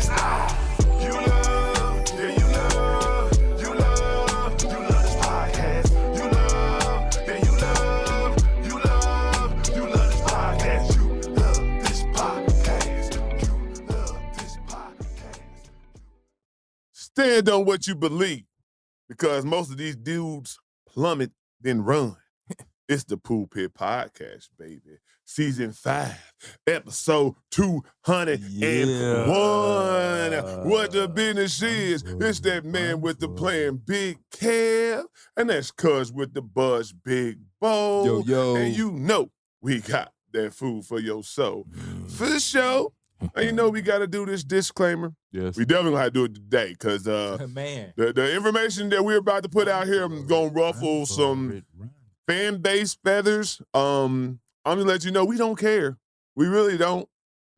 You love, yeah, you love, you love, you love this podcast. You love, yeah, you love, you love, you love this podcast. You love this podcast. You love this podcast. Stand on what you believe, because most of these dudes plummet, then run. It's the Pulpit Podcast, baby. Season 5, episode 201. What the business is, it's that man with the plan, Big Kev, and that's Cuz with the buzz, Big Bo. Yo. And you know we got that food for your soul. For the show, and you know we got to do this disclaimer. Yes. We definitely gonna have to do it today, because Man. the information that we're about to put out here is gonna ruffle some fan base feathers. I'm gonna let you know we don't care. We really don't.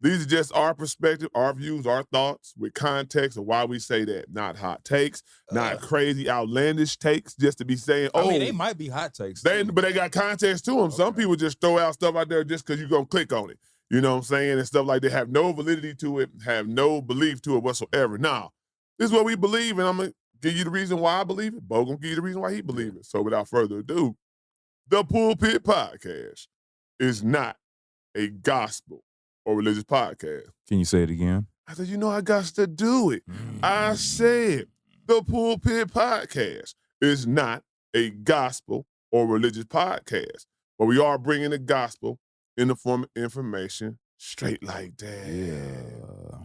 These are just our perspective, our views, our thoughts with context of why we say that. Not hot takes, not crazy, outlandish takes, just to be saying, I mean, they might be hot takes. but they got context to them. Some people just throw out stuff out there just because you're gonna click on it. You know what I'm saying? And stuff like that have no validity to it, have no belief to it whatsoever. Now, this is what we believe, and I'm gonna give you the reason why I believe it. Bo gonna give you the reason why he believes it. So without further ado, the Pulpit Podcast is not a gospel or religious podcast. Can you say it again? I said, I got to do it. I said the Pulpit Podcast is not a gospel or religious podcast, but we are bringing the gospel in the form of information straight like that. Yeah.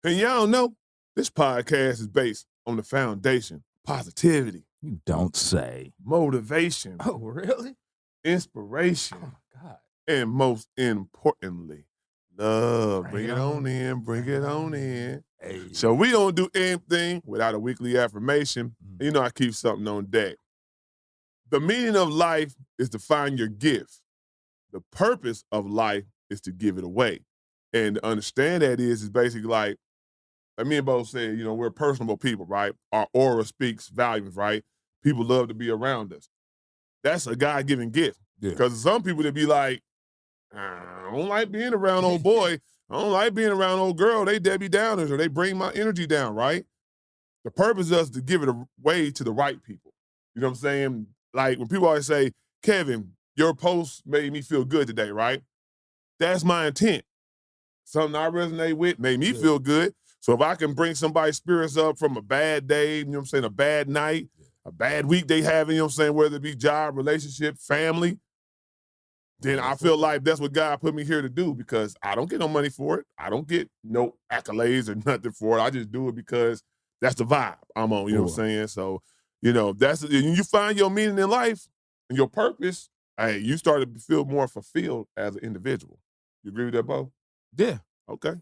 And y'all know this podcast is based on the foundation, positivity, You don't say. motivation, Oh, really? inspiration, Oh, my God. and most importantly, love. Bring Bring it it on on in. Bring it on in. Hey. So we don't do anything without a weekly affirmation. You know I keep something on deck. The meaning of life is to find your gift. The purpose of life is to give it away. And to understand that is basically like me and Bo said, we're personable people, right? Our aura speaks volumes, right? People love to be around us. That's a God-given gift. Yeah. Because some people that be like, I don't like being around old boy. I don't like being around old girl. They Debbie Downers, or they bring my energy down, right? The purpose is to give it away to the right people. You know what I'm saying? Like when people always say, Kevin, your post made me feel good today, right? That's my intent. Something I resonate with made me feel good. So if I can bring somebody's spirits up from a bad day, a bad night, a bad week they having, whether it be job, relationship, family, then I feel like that's what God put me here to do, because I don't get no money for it. I don't get no accolades or nothing for it. I just do it because that's the vibe I'm on, you know what I'm saying? So, that's, you find your meaning in life and your purpose, hey, you start to feel more fulfilled as an individual. You agree with that, Bo? Yeah. Okay.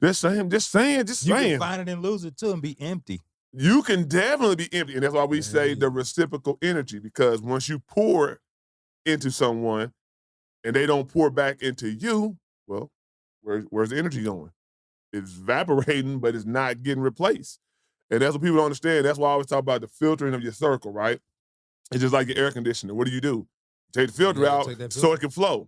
Just saying. You can find it and lose it too and be empty. You can definitely be empty. And that's why we say the reciprocal energy, because once you pour into someone and they don't pour back into you, well, where's the energy going? It's evaporating, but it's not getting replaced. And that's what people don't understand. That's why I always talk about the filtering of your circle, right? It's just like your air conditioner. What do? Take the filter out so it can flow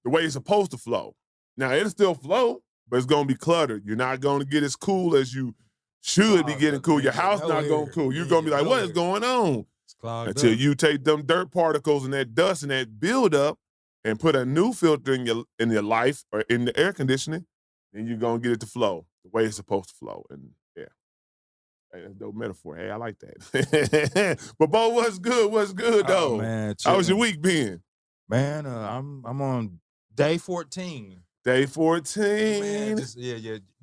the way it's supposed to flow. Now, it'll still flow, but it's going to be cluttered. You're not going to get as cool as you should be getting cool. Your house not going to cool. You're going to be like, what is going on? It's clogged Until up. you take them dirt particles and that dust and that buildup and put a new filter in your life or in the air conditioning, then you're going to get it to flow the way it's supposed to flow. And yeah, hey, that's a dope metaphor. Hey, I like that. But Bo, what's good? What's good though? Oh, man, How was your chilling. week been? Man, I'm on day 14. Day 14. Man,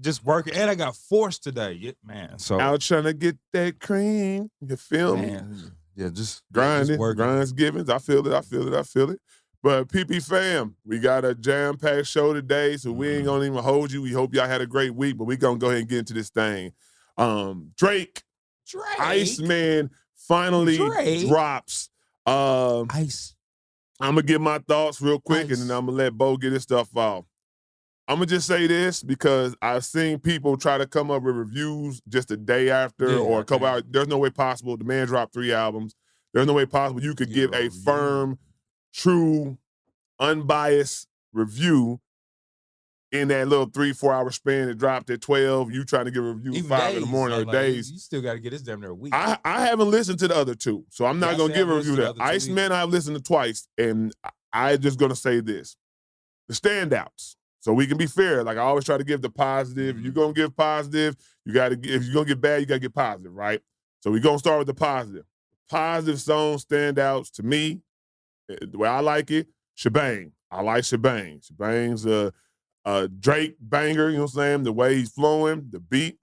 just working. And I got forced today. Man, so Out trying to get that cream. You feel me? man, just Grinding, just working. grinds givens. I feel it. But PP fam, we got a jam-packed show today, so we ain't gonna even hold you. We hope y'all had a great week, but we gonna go ahead and get into this thing. Drake, Iceman finally drops. Ice. I'm gonna give my thoughts real quick, Ice. and then I'm gonna let Bo get his stuff off. I'm gonna just say this because I've seen people try to come up with reviews just a day after or a couple hours. There's no way possible. The man dropped 3 albums. There's no way possible you could give a firm, true, unbiased review in that little 3-4 hour span, it dropped at 12. You trying to give a review Even 5 in the morning or days. You still got to get this damn near a week. I haven't listened to the other two, so I'm not going to give a review there. Iceman, I've listened to twice, and I'm just going to say this. The standouts. So we can be fair. Like I always try to give the positive. If you're going to give positive, you got to. If you're going to get bad, you got to get positive, right? So we're going to start with the positive. Positive song standouts to me, the way I like it, Shebang. I like Shebang. Shebang's a Drake banger, you know what I'm saying? The way he's flowing, the beat,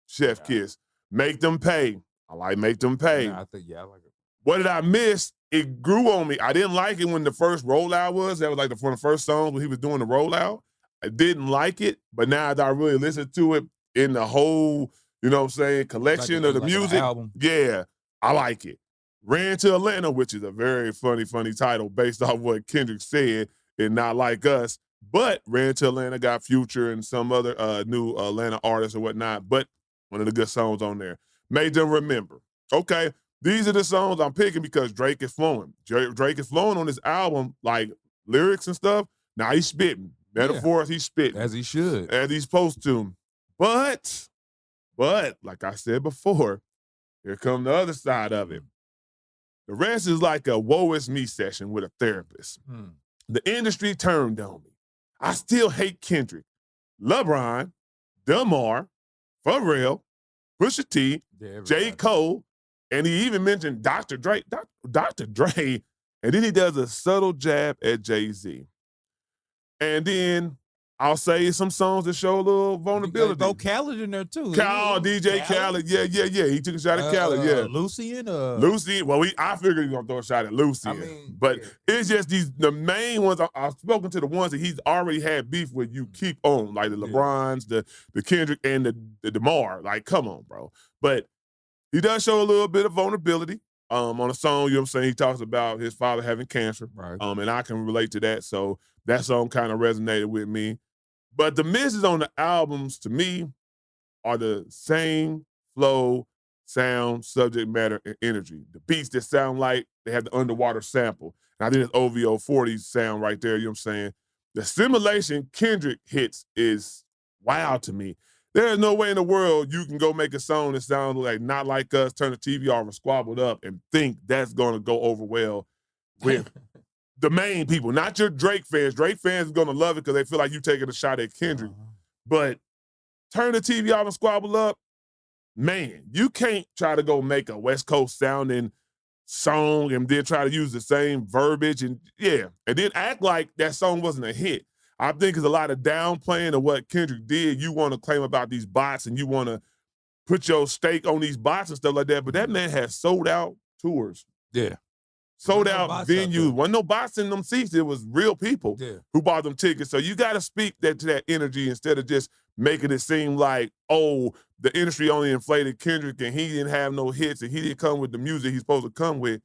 chef kiss. Make Them Pay. I like Make Them Pay. I like it. What did I miss? It grew on me. I didn't like it when the first rollout was. That was like one of the first songs when he was doing the rollout. I didn't like it, but now that I really listened to it in the whole, you know what I'm saying, collection of the music, album. Yeah, I like it. Ran to Atlanta, which is a very funny title based off what Kendrick said and Not Like Us. But Ran to Atlanta got Future and some other new Atlanta artists or whatnot. But one of the good songs on there. Made Them Remember. Okay, these are the songs I'm picking because Drake is flowing. Drake is flowing on this album, like lyrics and stuff. Now he's spitting. Metaphors, he's spitting. As he should. As he's supposed to. But, like I said before, here come the other side of it. The rest is like a woe is me session with a therapist. The industry turned on me. I still hate Kendrick, LeBron, Delmar, Pharrell, Pusha T, J. Cole, and he even mentioned Dr. Dre. Dr. Dre, and then he does a subtle jab at Jay-Z. And then I'll say some songs that show a little vulnerability. Throw Khaled in there too. DJ Khaled. Yeah. He took a shot at Khaled, yeah. Lucien? Lucien. Well, I figured he was going to throw a shot at Lucien. It's just the main ones. I've spoken to the ones that he's already had beef with. You keep on. Like the LeBrons, the Kendrick, and the DeMar. Like, come on, bro. But he does show a little bit of vulnerability on a song, you know what I'm saying? He talks about his father having cancer. Right. And I can relate to that. So that song kind of resonated with me. But the misses on the albums, to me, are the same flow, sound, subject matter, and energy. The beats that sound like they have the underwater sample. And I think it's OVO 40 sound right there, you know what I'm saying? The simulation Kendrick hits is wow to me. There's no way in the world you can go make a song that sounds like Not Like Us, turn the TV off and squabbled up and think that's going to go over well with the main people, not your Drake fans. Drake fans are going to love it because they feel like you taking a shot at Kendrick. But turn the TV off and squabble up, man, you can't try to go make a West Coast sounding song and then try to use the same verbiage and then act like that song wasn't a hit. I think it's a lot of downplaying of what Kendrick did. You want to claim about these bots and you want to put your stake on these bots and stuff like that, but that man has sold out tours. Yeah. Sold out venues. Wasn't no bots in them seats. It was real people who bought them tickets. So you got to speak to that energy instead of just making it seem like, oh, the industry only inflated Kendrick and he didn't have no hits and he didn't come with the music he's supposed to come with.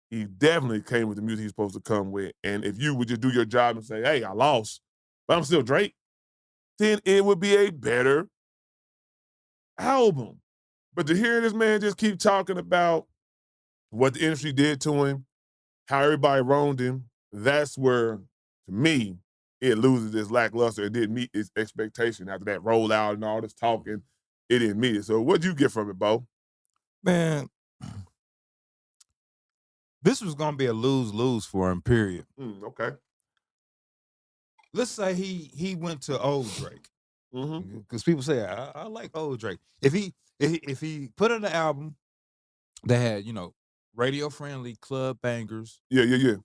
He definitely came with the music he's supposed to come with. And if you would just do your job and say, hey, I lost, but I'm still Drake, then it would be a better album. But to hear this man just keep talking about what the industry did to him, how everybody wronged him, that's where, to me, it loses its lackluster. It didn't meet its expectation after that rollout and all this talking. It didn't meet it. So what'd you get from it, Bo? Man, this was going to be a lose-lose for him, period. Okay. Let's say he went to old Drake. Because people say, I like old Drake. If he put in an album that had, radio-friendly club bangers. Yeah.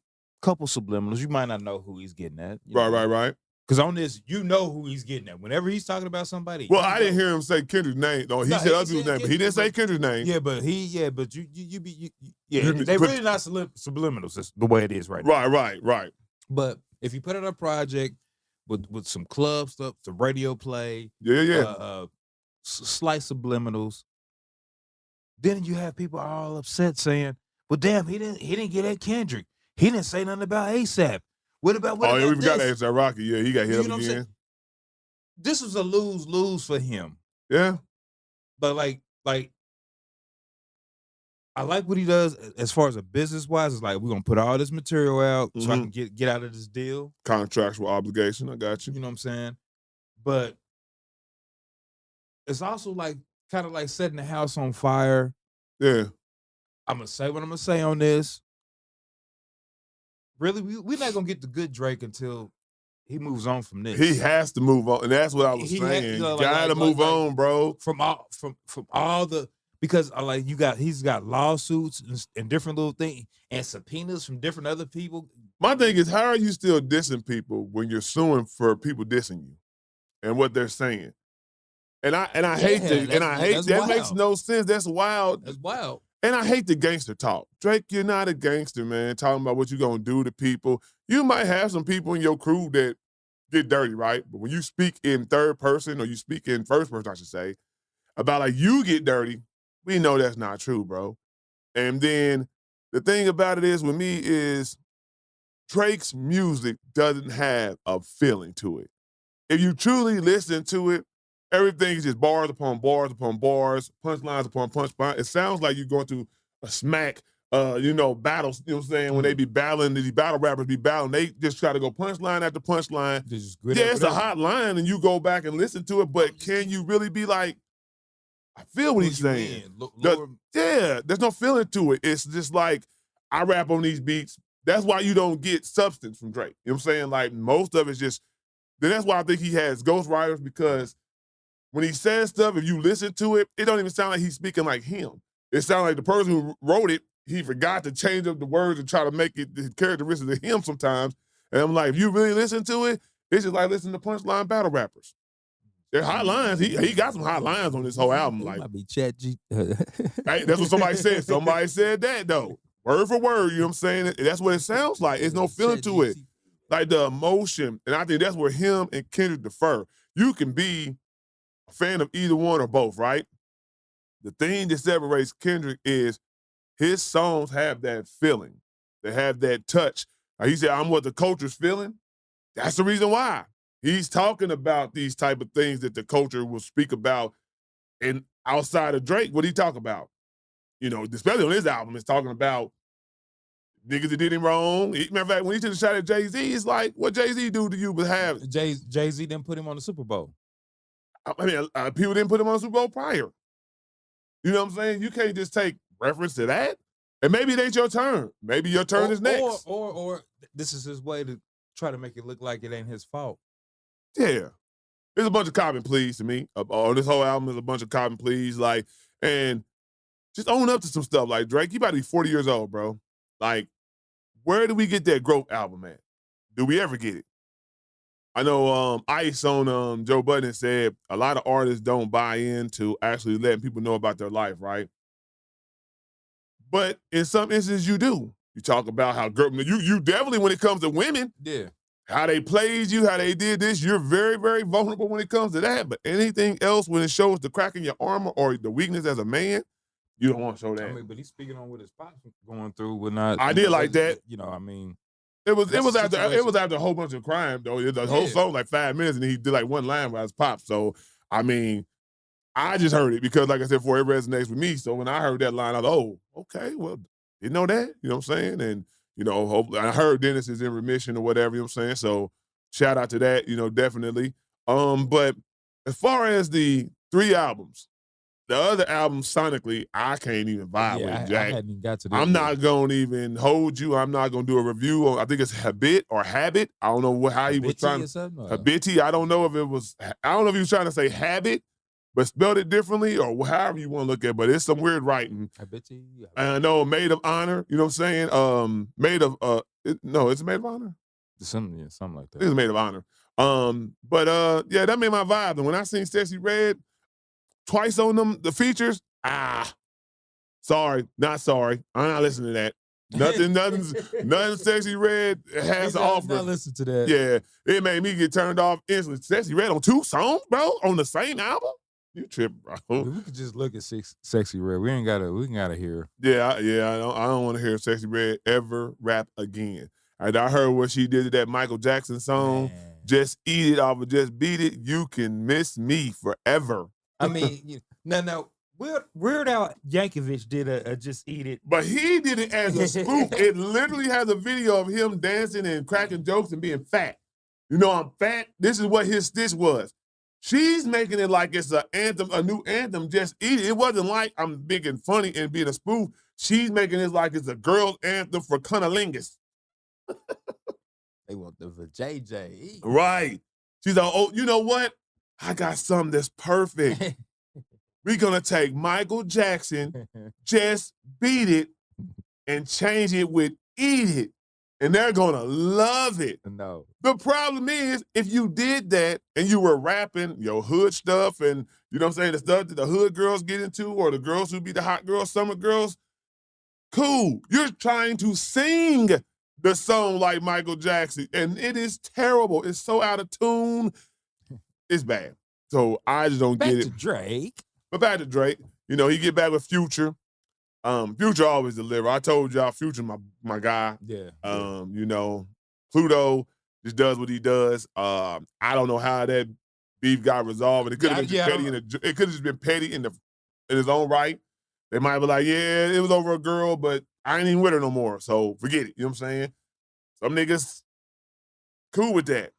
Couple subliminals. You might not know who he's getting at. Right. Because on this, you know who he's getting at. Whenever he's talking about somebody. Well, I didn't hear him say Kendrick's name. No, he said other people's name, but he didn't say Kendrick's name. Yeah, but they really not subliminals. That's the way it is right now. Right. But if you put out a project with some club stuff, some radio play, slight subliminals, then you have people all upset saying, "Well, damn, he didn't get at Kendrick. He didn't say nothing about ASAP. What about we got ASAP Rocky. Yeah, he got hit up again. This was a lose-lose for him. Yeah, but like I like what he does as far as a business wise. It's like we're gonna put all this material out so I can get out of this deal. Contractual obligation. I got you. You know what I'm saying? But it's also like kind of like setting the house on fire. Yeah. I'm gonna say what I'm gonna say on this. Really, we're not gonna get the good Drake until he moves on from this. He has to move on, and that's what I was saying. You gotta move on, bro. From all the because like he's got lawsuits and different little things and subpoenas from different other people. My thing is, how are you still dissing people when you're suing for people dissing you and what they're saying? And I hate that makes no sense. That's wild. That's wild. And I hate the gangster talk. Drake, you're not a gangster, man, talking about what you're going to do to people. You might have some people in your crew that get dirty, right? But when you speak in third person, or you speak in first person, I should say, about like you get dirty, we know that's not true, bro. And then the thing about it is with me is Drake's music doesn't have a feeling to it. If you truly listen to it, everything is just bars upon bars upon bars, punchlines upon punchlines. It sounds like you're going through a smack, battles, you know what I'm saying? When they be battling, these battle rappers be battling, they just try to go punchline after punchline. Yeah, it's a hot line, and you go back and listen to it, but can you really be like, I feel what he's saying? Yeah, there's no feeling to it. It's just like, I rap on these beats. That's why you don't get substance from Drake. You know what I'm saying? Like, most of it's just, then that's why I think he has ghostwriters, because when he says stuff, if you listen to it, it don't even sound like he's speaking like him. It sounds like the person who wrote it, he forgot to change up the words and try to make it the characteristics of him sometimes. And I'm like, if you really listen to it, it's just like listening to punchline battle rappers. They're hot lines. He got some hot lines on this whole album. Like, might be Chat G. Hey, that's what somebody said. Somebody said that, though. Word for word, you know what I'm saying? That's what it sounds like. There's no feeling to it. Like the emotion. And I think that's where him and Kendrick differ. You can be a fan of either one or both, right? The thing that separates Kendrick is his songs have that feeling. They have that touch. Like he said, I'm what the culture's feeling. That's the reason why. He's talking about these type of things that the culture will speak about. And outside of Drake, what did he talk about? You know, especially on his album, it's talking about niggas that did him wrong. Matter of fact, when he took a shot at Jay-Z, it's like, what Jay-Z do to you but have... Jay-Z didn't put him on the Super Bowl. I mean, people didn't put him on the Super Bowl prior. You know what I'm saying? You can't just take reference to that. And maybe it ain't your turn. Maybe your turn is next. Or this is his way to try to make it look like it ain't his fault. Yeah. There's a bunch of cop and pleas to me. On this whole album, there's a bunch of cop and pleas. Like, and just own up to some stuff. Like, Drake, you about to be 40 years old, bro. Like, where do we get that growth album at? Do we ever get it? I know Ice on Joe Budden said a lot of artists don't buy into actually letting people know about their life, right? But in some instances, you do. You talk about how you definitely, when it comes to women, yeah, how they played you, how they did this, you're very, very vulnerable when it comes to that. But anything else, when it shows the crack in your armor or the weakness as a man, you don't want to show that. I mean, but he's speaking on what his pops going through. With not, I did like that. You know, I mean, it was after a whole bunch of crime though. The whole song like 5 minutes, and he did like one line by his pops. So I mean, I just heard it because, like I said before, it resonates with me. So when I heard that line, I was, oh, okay, well, didn't know that. You know what I'm saying? And you know, hopefully, I heard Dennis is in remission or whatever. You know what I'm saying? So shout out to that. You know, definitely. But as far as the 3 albums. The other album, sonically, I can't even vibe with, Jack. I hadn't even got to that. I'm not going to even hold you. I'm not going to do a review on, I think it's Habit or Habit. I don't know how he was trying to. Habiti. I don't know if it was, I don't know if he was trying to say habit, but spelled it differently or however you want to look at it. But it's some weird writing. Habiti. And I know Made of Honor, you know what I'm saying? Made of, no, it's Made of Honor? Something like that. It's Made of Honor. Yeah, that made my vibe. And when I seen Sexy Red, twice on them, the features, sorry, not sorry. I'm not listening to that. Nothing Sexy Red has to offer. Not listen to that. Yeah, it made me get turned off instantly. Sexy Red on 2 songs, bro, on the same album? You tripping, bro. We could just look at Sexy Red. We gotta hear. Yeah, I don't want to hear Sexy Red ever rap again. And I heard what she did to that Michael Jackson song, Man. Just Eat It off of Just Beat It. You can miss me forever. I mean, now, Weird Al Yankovic did a Just Eat It. But he did it as a spoof. It literally has a video of him dancing and cracking jokes and being fat. You know, I'm fat. This is what his stitch was. She's making it like it's an anthem, a new anthem, Just Eat It. It wasn't like I'm big and funny and being a spoof. She's making it like it's a girl's anthem for cunnilingus. They want the JJ. Right. She's like, oh, you know what? I got something that's perfect. We're going to take Michael Jackson, Just Beat It, and change it with Eat It. And they're going to love it. No. The problem is, if you did that and you were rapping your hood stuff and, you know what I'm saying, the stuff that the hood girls get into or the girls who be the hot girls, summer girls, cool. You're trying to sing the song like Michael Jackson, and it is terrible. It's so out of tune. It's bad. So I just don't get it. Back to Drake. But back to Drake. You know, he get back with Future. Future always deliver. I told y'all, Future my guy. Yeah. You know, Pluto just does what he does. I don't know how that beef got resolved. It could have been petty. It could have just been petty in his own right. They might be like, yeah, it was over a girl, but I ain't even with her no more. So forget it. You know what I'm saying? Some niggas cool with that.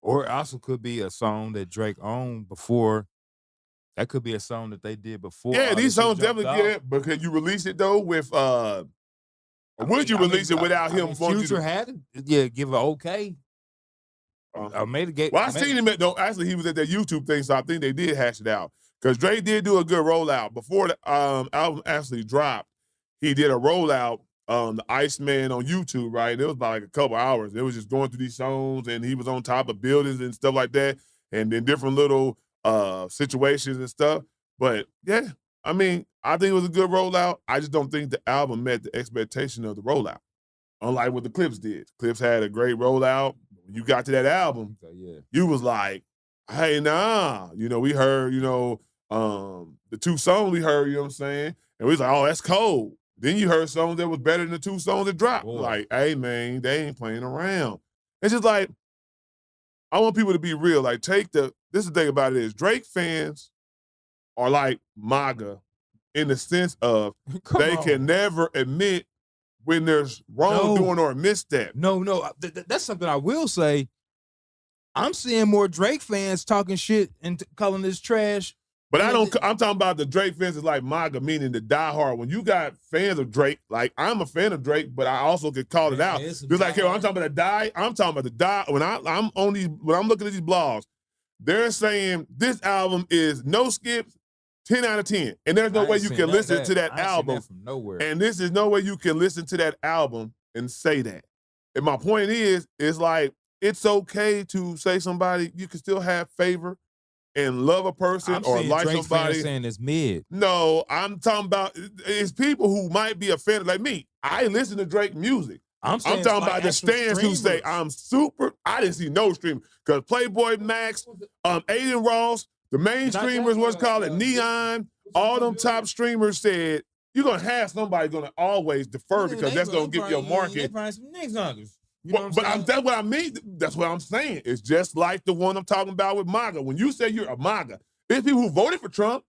Or it also could be a song that Drake owned before. That could be a song that they did before. Yeah, these songs definitely get it. But could you release it though with or would you release it without him? Future had to, give an okay. I made a gate. Well, I seen him at actually he was at that YouTube thing, so I think they did hash it out. Because Drake did do a good rollout. Before the album actually dropped, he did a rollout, the Iceman on YouTube, right? And it was about like a couple hours. It was just going through these songs, and he was on top of buildings and stuff like that, and then different little situations and stuff. But yeah, I mean, I think it was a good rollout. I just don't think the album met the expectation of the rollout. Unlike what the Clips did. Clips had a great rollout. When you got to that album, you was like, hey, nah. You know, we heard, the two songs we heard, you know what I'm saying? And we was like, oh, that's cold. Then you heard songs that was better than the two songs that dropped. Boy. Like, hey, man, they ain't playing around. It's just like, I want people to be real. Like, this is the thing about it is Drake fans are like MAGA in the sense of they can never admit when there's wrongdoing or a misstep. No. That's something I will say. I'm seeing more Drake fans talking shit and calling this trash. But I'm talking about the Drake fans is like MAGA, meaning the diehard. When you got fans of Drake, like I'm a fan of Drake, but I also could call it out. Just like here, I'm talking about the die. When I'm looking at these blogs, they're saying this album is no skips, 10 out of 10. And there's no way you can listen to that album. From nowhere. And this is no way you can listen to that album and say that. And my point is, it's like, it's okay to say somebody, you can still have favor and love a person or like Drake somebody. Saying it's mid. No, I'm talking about it's people who might be offended. Like me, I listen to Drake music. I'm talking about the stands who say I'm super. I didn't see no stream because Playboy Max, Aiden Ross, the main streamers, what's called it, Neon, all them top streamers said you're gonna have somebody gonna always defer because that's gonna get your market. But that's what I mean. That's what I'm saying. It's just like the one I'm talking about with MAGA. When you say you're a MAGA, there's people who voted for Trump,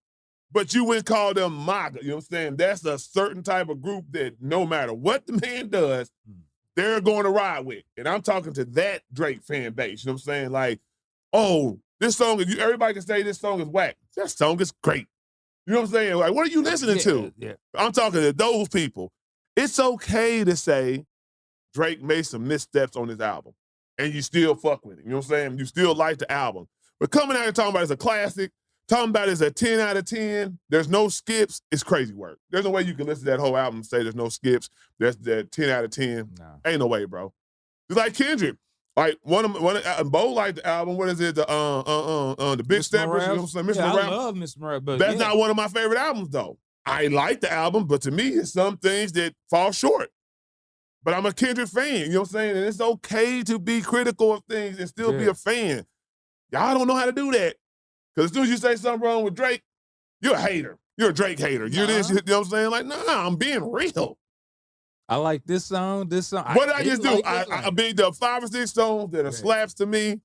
but you wouldn't call them MAGA. You know what I'm saying? That's a certain type of group that no matter what the man does, they're going to ride with. And I'm talking to that Drake fan base. You know what I'm saying? Like, oh, this song, everybody can say this song is whack. That song is great. You know what I'm saying? Like, what are you listening to? Yeah. I'm talking to those people. It's okay to say, Drake made some missteps on his album, and you still fuck with it. You know what I'm saying? You still like the album. But coming out here talking about it's a classic, talking about it's a 10 out of 10, there's no skips, it's crazy work. There's no way you can listen to that whole album and say there's no skips, that's that 10 out of 10. No. Ain't no way, bro. It's like Kendrick. Like, Bo liked the album, what is it? The Big Steppers, you know what I'm saying? Mr. Yeah, Morale. I love Mr. Morale, but that's not one of my favorite albums, though. I like the album, but to me, it's some things that fall short. But I'm a Kendrick fan, you know what I'm saying? And it's okay to be critical of things and still be a fan. Y'all don't know how to do that. Because as soon as you say something wrong with Drake, you're a hater. You're a Drake hater. You're this, you know what I'm saying? Like, nah, I'm being real. I like this song. What did I just do? I beat the 5 or 6 songs that are slaps to me.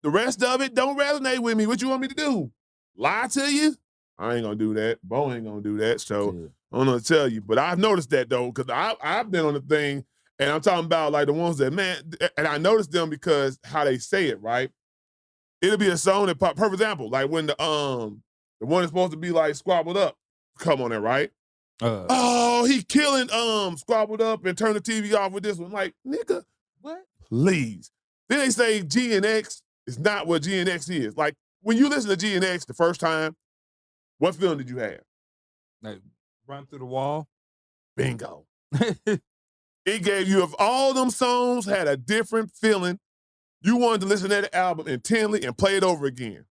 The rest of it don't resonate with me. What you want me to do? Lie to you? I ain't gonna do that. Bo ain't gonna do that. So Yeah. I don't know what to tell you. But I've noticed that though, because I've been on the thing, and I'm talking about like the ones that, man, and I noticed them because how they say it, right? It'll be a song that pop, perfect example, like when the one that's supposed to be like squabbled up come on there, right? Oh, he killing squabbled up and turn the TV off with this one. Like, nigga, What? please. Then they say G and X is not what G and X is. Like, when you listen to G and X the first time, what feeling did you have? Like run through the wall. Bingo. It gave you, if all them songs had a different feeling, you wanted to listen to that album intently and play it over again.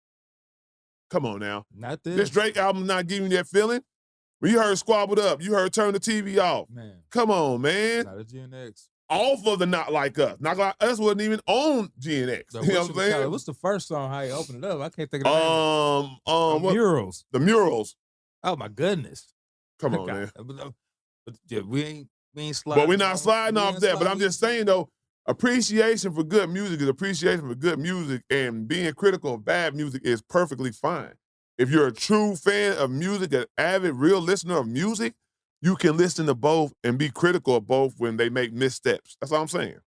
Come on now. Not this. This Drake album not giving you that feeling? When you heard Squabbled Up, you heard Turn the TV Off. Man. Come on, man. Not a GNX. Off of the Not Like Us. Not Like Us wasn't even on GNX. You know what I'm saying? What's the first song? How you opened it up? I can't think of the name. What? Murals. The Murals. Oh my goodness. Come on, man. But yeah, we ain't sliding. But we're not sliding off that. But I'm just saying though, appreciation for good music is appreciation for good music, and being critical of bad music is perfectly fine. If you're a true fan of music, an avid, real listener of music, you can listen to both and be critical of both when they make missteps. That's all I'm saying.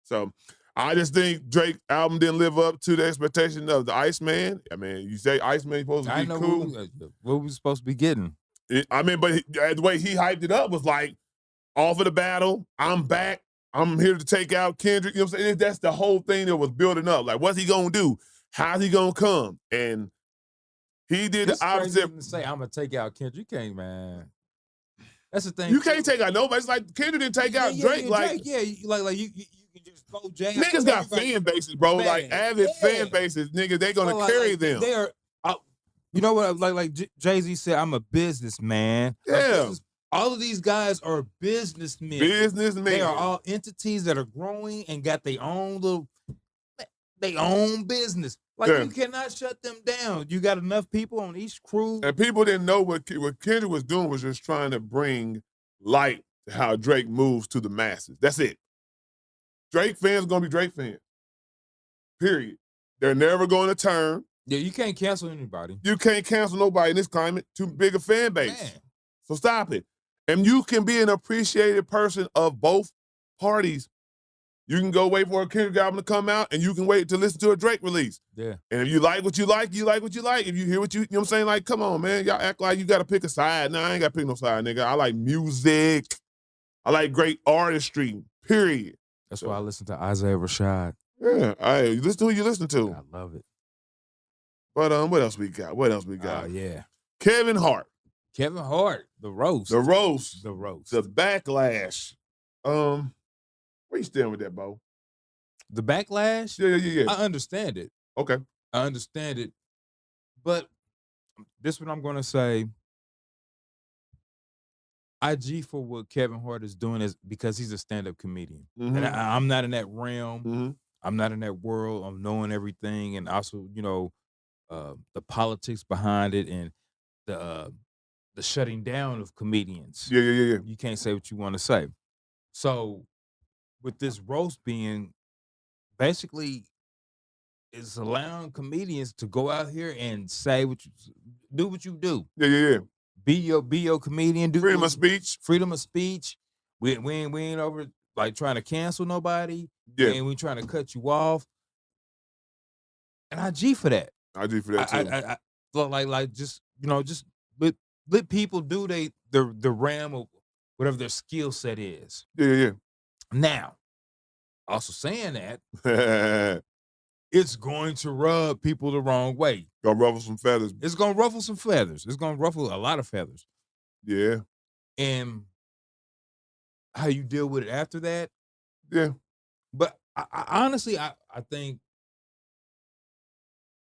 So I just think Drake's album didn't live up to the expectation of the Iceman. I mean, you say Iceman supposed to be cool. What we supposed to be getting. But the way he hyped it up was like, off of the battle, I'm back. I'm here to take out Kendrick. You know what I'm saying? That's the whole thing that was building up. Like, what's he gonna do? How's he gonna come? And he did It's the opposite. to say I'm gonna take out Kendrick. You can't, man. That's the thing. You can't take out nobody. It's like Kendrick didn't take out Drake. Like you can just go jam. Niggas got fan bases, bro. Man, like avid fan bases. Nigga, they gonna carry them. They are. You know what? Like Jay-Z said, I'm a businessman. Yeah. All of these guys are businessmen. Businessmen. They are all entities that are growing and got their own business. Like, you cannot shut them down. You got enough people on each crew. And people didn't know what Kendrick was doing was just trying to bring light to how Drake moves to the masses. That's it. Drake fans gonna be Drake fans. Period. They're never going to turn. Yeah, you can't cancel anybody. You can't cancel nobody in this climate. Too big a fan base. Man. So stop it. And you can be an appreciated person of both parties. You can go wait for a Kendrick album to come out, and you can wait to listen to a Drake release. Yeah. And if you like what you like, you like what you like. If you hear what you know what I'm saying? Like, come on, man. Y'all act like you got to pick a side. Nah, I ain't got to pick no side, nigga. I like music. I like great artistry, period. That's why I listen to Isaiah Rashad. Yeah. You listen to who you listen to. I love it. But what else we got? Yeah. Kevin Hart. Kevin Hart, the roast. The roast. The roast. The backlash. Where you stand with that, Bo? The backlash? Yeah. I understand it. Okay. I understand it. But this is what I'm going to say. IG for what Kevin Hart is doing is because he's a stand-up comedian. Mm-hmm. And I'm not in that realm. Mm-hmm. I'm not in that world of knowing everything, and also, the politics behind it and the shutting down of comedians. Yeah. You can't say what you want to say. So with this roast being basically is allowing comedians to go out here and say do what you do. Yeah. Be your comedian. Do freedom of speech. Freedom of speech. We ain't over like trying to cancel nobody. Yeah. And we trying to cut you off. And I G for that. I do for that too. I feel like just let people do the realm of whatever their skill set is. Yeah. Now, also saying that, it's going to rub people the wrong way. Gonna ruffle some feathers. It's gonna ruffle some feathers. It's gonna ruffle a lot of feathers. Yeah. And how you deal with it after that? Yeah. But I honestly, I think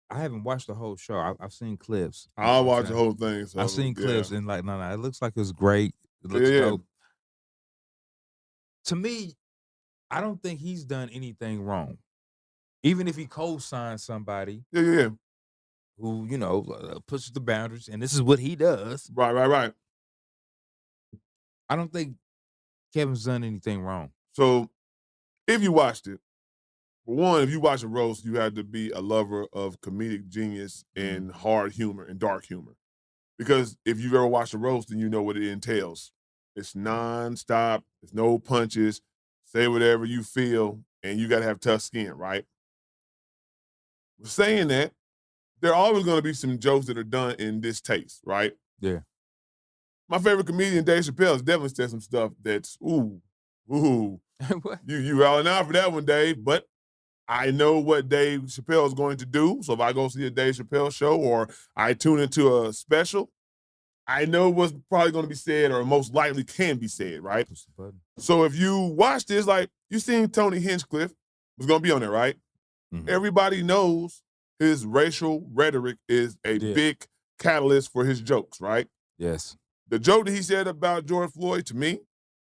I haven't watched the whole show. I've seen clips. I'll watch the whole thing. So, I've seen clips and like, no, it looks like it's great. It looks dope. To me, I don't think he's done anything wrong. Even if he co-signs somebody, who pushes the boundaries, and this is what he does. Right. I don't think Kevin's done anything wrong. So, if you watched it, For one, if you watch a roast, you have to be a lover of comedic genius and hard humor and dark humor. Because if you've ever watched a roast, then you know what it entails. It's nonstop. There's no punches. Say whatever you feel, and you got to have tough skin, right? Saying that, there are always going to be some jokes that are done in this taste, right? Yeah. My favorite comedian, Dave Chappelle, has definitely said some stuff that's, ooh. What? You rolling out for that one, Dave, but I know what Dave Chappelle is going to do. So if I go see a Dave Chappelle show or I tune into a special, I know what's probably going to be said or most likely can be said, right? So if you watch this, like you seen Tony Hinchcliffe was going to be on there, right? Mm-hmm. Everybody knows his racial rhetoric is a big catalyst for his jokes, right? Yes. The joke that he said about George Floyd, to me,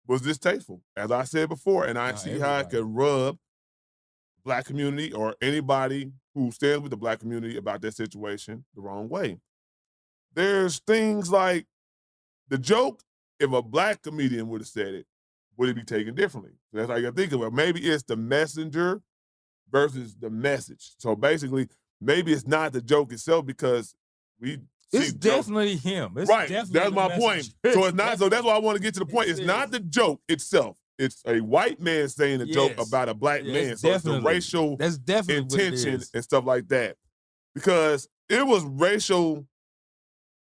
was distasteful, as I said before, and I see how it can rub Black community or anybody who stands with the Black community about that situation the wrong way. There's things like the joke, if a Black comedian would have said it, would it be taken differently? That's how you gotta think of it. Maybe it's the messenger versus the message. So basically, maybe it's not the joke itself because it's definitely him. It's right. Definitely that's my point. So it's not. So that's why I want to get to the point. It's not the joke itself. It's a white man saying a joke about a Black man. So it's the racial intention and stuff like that. Because it was racial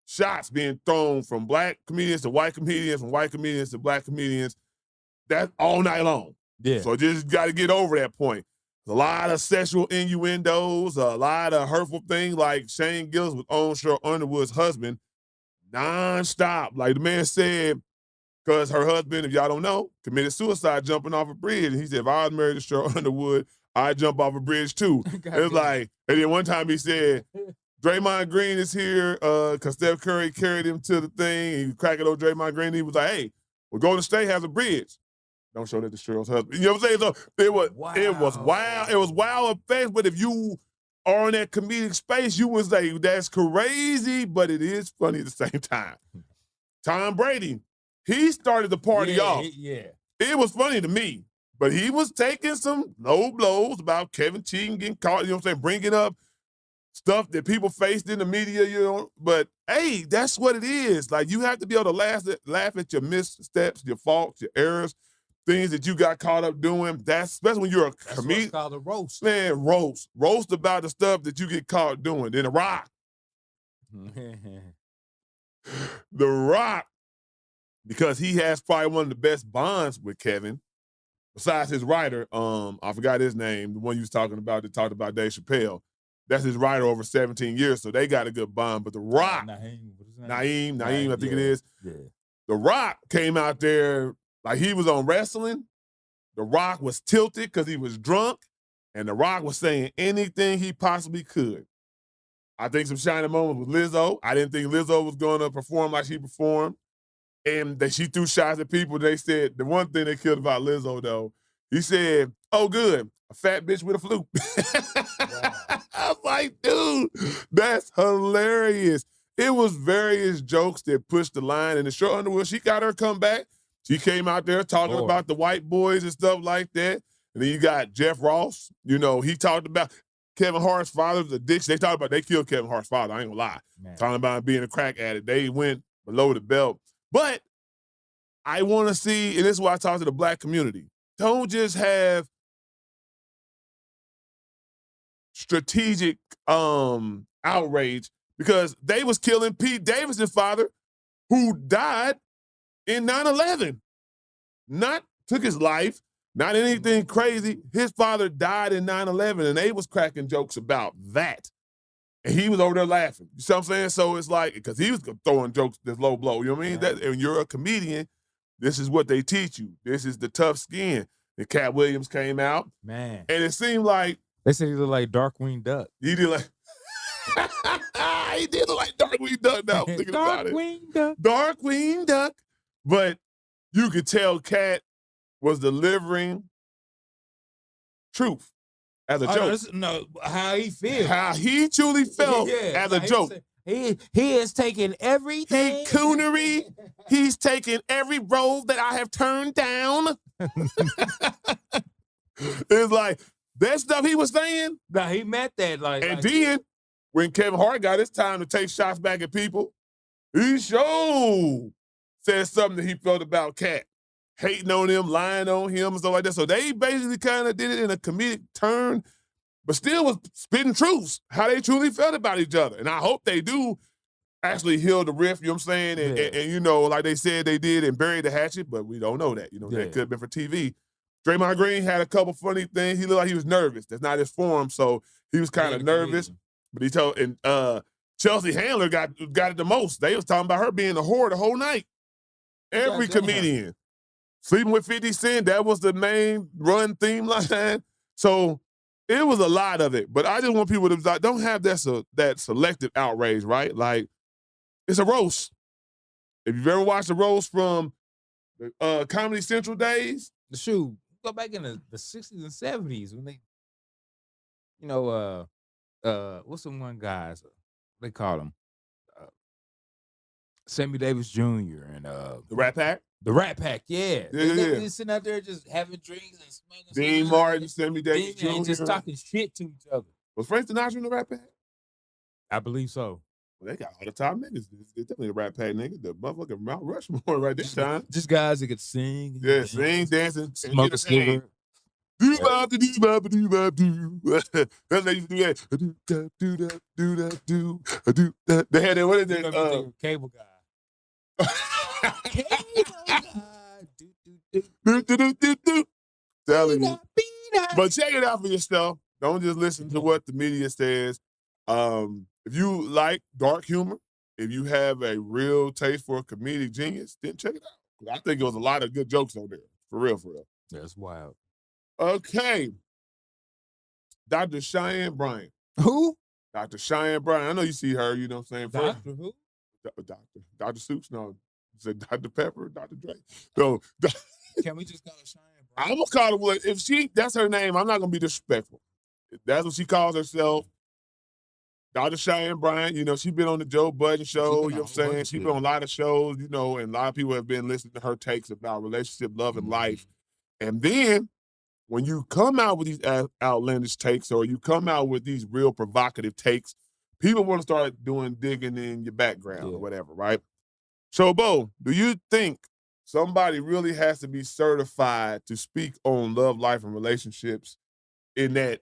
shots being thrown from Black comedians to white comedians, from white comedians to Black comedians. That's all night long. Yeah. So just got to get over that point. A lot of sexual innuendos, a lot of hurtful things like Shane Gillis with Cheryl Underwood's husband, nonstop. Like the man said, because her husband, if y'all don't know, committed suicide jumping off a bridge. And he said, if I was married to Cheryl Underwood, I'd jump off a bridge too. It's like, and then one time he said, Draymond Green is here because Steph Curry carried him to the thing. He cracking on Draymond Green. He was like, hey, well, Golden State has a bridge. Don't show that to Cheryl's husband. You know what I'm saying? So it was wild. It was wild effects, but if you are in that comedic space, you would say that's crazy, but it is funny at the same time. Tom Brady, he started the party off. Yeah. It was funny to me, but he was taking some low blows about Kevin Cheating getting caught, you know what I'm saying, bringing up stuff that people faced in the media, you know. But, hey, that's what it is. Like, you have to be able to laugh at your missteps, your faults, your errors, things that you got caught up doing. That's especially when you're a comedian. That's what's called a roast. Man, roast. Roast about the stuff that you get caught doing. Then The Rock. The Rock, because he has probably one of the best bonds with Kevin, besides his writer, I forgot his name, the one you was talking about that talked about Dave Chappelle. That's his writer over 17 years, so they got a good bond. But The Rock, Naeem, I think it is. Yeah. The Rock came out there like he was on wrestling. The Rock was tilted because he was drunk, and The Rock was saying anything he possibly could. I think some shining moments with Lizzo. I didn't think Lizzo was going to perform like she performed. And she threw shots at people. They said, the one thing they killed about Lizzo, though, he said, oh, good, a fat bitch with a flute. Wow. I was like, dude, that's hilarious. It was various jokes that pushed the line. And the Cheryl Underwood, she got her comeback. She came out there talking about the white boys and stuff like that. And then you got Jeff Ross. You know, he talked about Kevin Hart's father's addiction. They killed Kevin Hart's father. I ain't gonna lie. Man. Talking about being a crack addict. They went below the belt. But I want to see, and this is why I talk to the Black community. Don't just have strategic outrage, because they was killing Pete Davidson's father, who died in 9/11. Not took his life, not anything crazy. His father died in 9/11, and they was cracking jokes about that. And he was over there laughing. You see what I'm saying? So it's like, because he was throwing jokes that's low blow. You know what I mean? That, and you're a comedian, this is what they teach you. This is the tough skin. And Cat Williams came out. Man. And it seemed like they said he looked like Darkwing Duck. He did like he did look like Darkwing Duck now. I'm thinking about it. Darkwing Duck. Darkwing Duck. But you could tell Cat was delivering truth as a joke. No, how he feels. How he truly felt as a joke. He is taking everything. He coonery. He's taking every role that I have turned down. It's like, That stuff he was saying. Nah, he meant that. And then, when Kevin Hart got his time to take shots back at people, he said something that he felt about Cat. Hating on him, lying on him, and stuff like that. So they basically kind of did it in a comedic turn, but still was spitting truths, how they truly felt about each other. And I hope they do actually heal the rift, you know what I'm saying? And you know, like they said they did and buried the hatchet, but we don't know that. You know, that could have been for TV. Draymond Green had a couple funny things. He looked like he was nervous. That's not his form, so he was kind of nervous. But he told, and Chelsea Handler got it the most. They was talking about her being a whore the whole night. Every comedian. Sleeping with 50 Cent, that was the main run theme line. So it was a lot of it. But I just want people to don't have that selective outrage, right? Like, it's a roast. If you've ever watched a roast from the Comedy Central days, shoot, go back in the 60s and 70s when they, you know, what's the one guys they call them? Sammy Davis Jr. and the Rat Pack. The Rat Pack, yeah. They just sitting out there just having drinks and smoking. Dean Martin, Sammy Davis Jr. And just talking shit to each other. Was Frank Sinatra in the Rat Pack? I believe so. Well, they got all the top niggas. They're definitely a Rat Pack nigga. The motherfucking Mount Rushmore right this time. Just guys that could sing. Yeah, sing, dancing, smoke a cigarette. Do-ba-do-do-ba-do-ba-do. That's how they used to do that. They had that, what is that? Cable Guy. Telling you. But check it out for yourself. Don't just listen to what the media says. If you like dark humor, if you have a real taste for a comedic genius, then check it out. I think it was a lot of good jokes on there. For real, for real. That's wild. Okay. Dr. Cheyenne Bryant. Who? Dr. Cheyenne Bryant. I know you see her, you know what I'm saying? Doctor who? Dr. Seuss, no. Said Dr. Pepper, Dr. Dre. No. Can we just call her Cheyenne I'm Bryant? going to call her, if that's her name, I'm not going to be disrespectful. If that's what she calls herself. Dr. Cheyenne Bryant, you know, she's been on the Joe Budden show, you know what I'm saying? She's been on a lot of shows, you know, and a lot of people have been listening to her takes about relationship, love, and life. And then when you come out with these outlandish takes or you come out with these real provocative takes, people want to start digging in your background or whatever, right? So, Bo, do you think somebody really has to be certified to speak on love, life, and relationships in that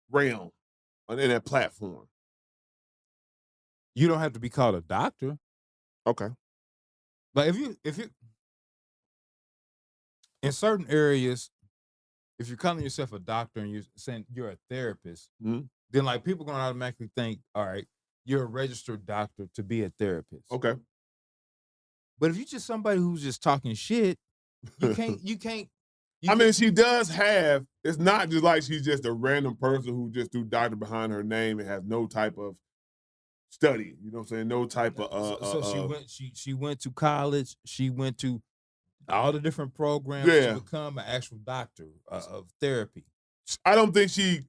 realm, in that platform? You don't have to be called a doctor. Okay. Like if you in certain areas, if you're calling yourself a doctor and you're saying you're a therapist, then like people are gonna automatically think, all right, you're a registered doctor to be a therapist. Okay. But if you're just somebody who's just talking shit, you can't. I mean, she does have, it's not just like she's just a random person who just threw doctor behind her name and has no type of study, you know what I'm saying? No type of so she went to college, she went to all the different programs to become an actual doctor of therapy. I don't think she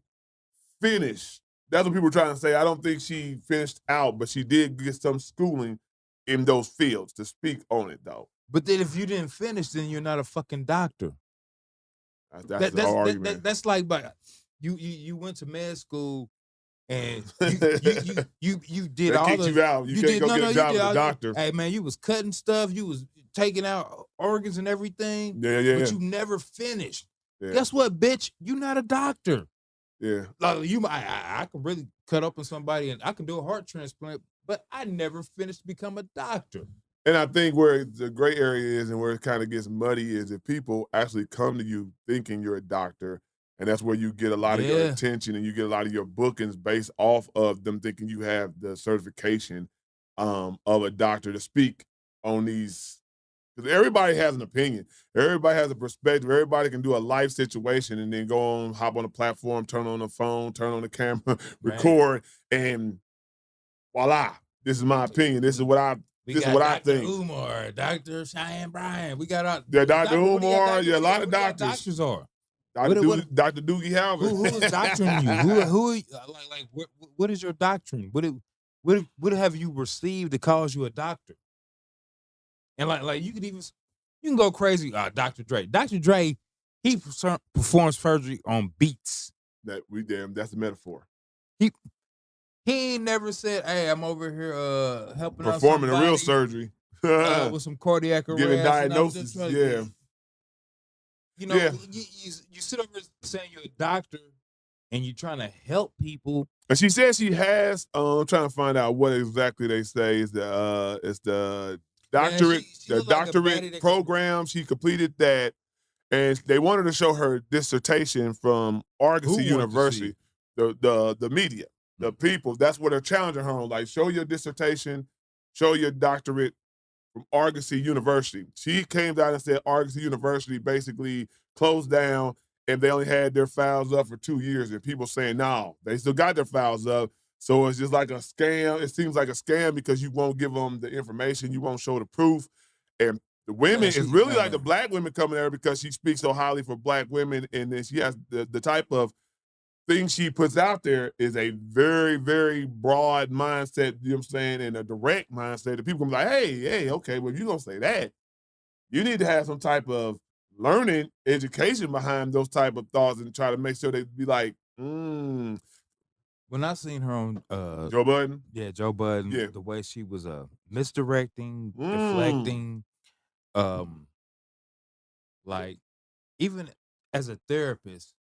finished. That's what people are trying to say. I don't think she finished out, but she did get some schooling in those fields to speak on it, though. But then if you didn't finish, then you're not a fucking doctor. That's the argument. That's like, but you went to med school and you did all the. You out. You can't go get a job as a doctor. Hey man, you was cutting stuff. You was taking out organs and everything. Yeah. But you never finished. Yeah. Guess what, bitch? You're not a doctor. Yeah. Like I can really cut up on somebody and I can do a heart transplant, but I never finished to become a doctor. And I think where the gray area is and where it kind of gets muddy is if people actually come to you thinking you're a doctor, and that's where you get a lot of your attention and you get a lot of your bookings based off of them thinking you have the certification of a doctor to speak on these. Because everybody has an opinion. Everybody has a perspective. Everybody can do a life situation and then go on, hop on a platform, turn on the phone, turn on the camera, record, and voila. This is my opinion. This is what I think. Umar, Dr. Cheyenne Bryant. We got our Dr. Umar. A lot of doctors. Doctors are. Dr. Doogie Howard. Who is doctoring you? Who what is your doctrine? What have you received that calls you a doctor? And like you can go crazy. Dr. Dre. Dr. Dre, he performs surgery on beats. That's a metaphor. He ain't never said, "Hey, I'm over here helping Performing out a real somebody, surgery. with some cardiac arrest." Giving and I'm diagnosis. just trying Yeah. You know, Yeah. you sit over saying you're a doctor and you're trying to help people. And she says she has. I'm trying to find out what exactly they say is the doctorate, she look like a baddie that- program. She completed that, and they wanted to show her dissertation from Argosy Who wanted to see University. it? The media, the people. That's what they're challenging her on. Like, show your dissertation, show your doctorate from Argosy University. She came down and said Argosy University basically closed down and they only had their files up for 2 years. And people saying, no, they still got their files up. So it's just like a scam. It seems like a scam because you won't give them the information. You won't show the proof. And the women, it's really like the black women coming there because she speaks so highly for black women. And then she has the type of thing she puts out there is a very, very broad mindset, you know what I'm saying, and a direct mindset that people can be like, hey, okay, well, if you're going to say that, you need to have some type of learning, education behind those type of thoughts and try to make sure they be like, When I seen her on Joe Budden? Yeah, Joe Budden, the way she was misdirecting, deflecting, like even as a therapist,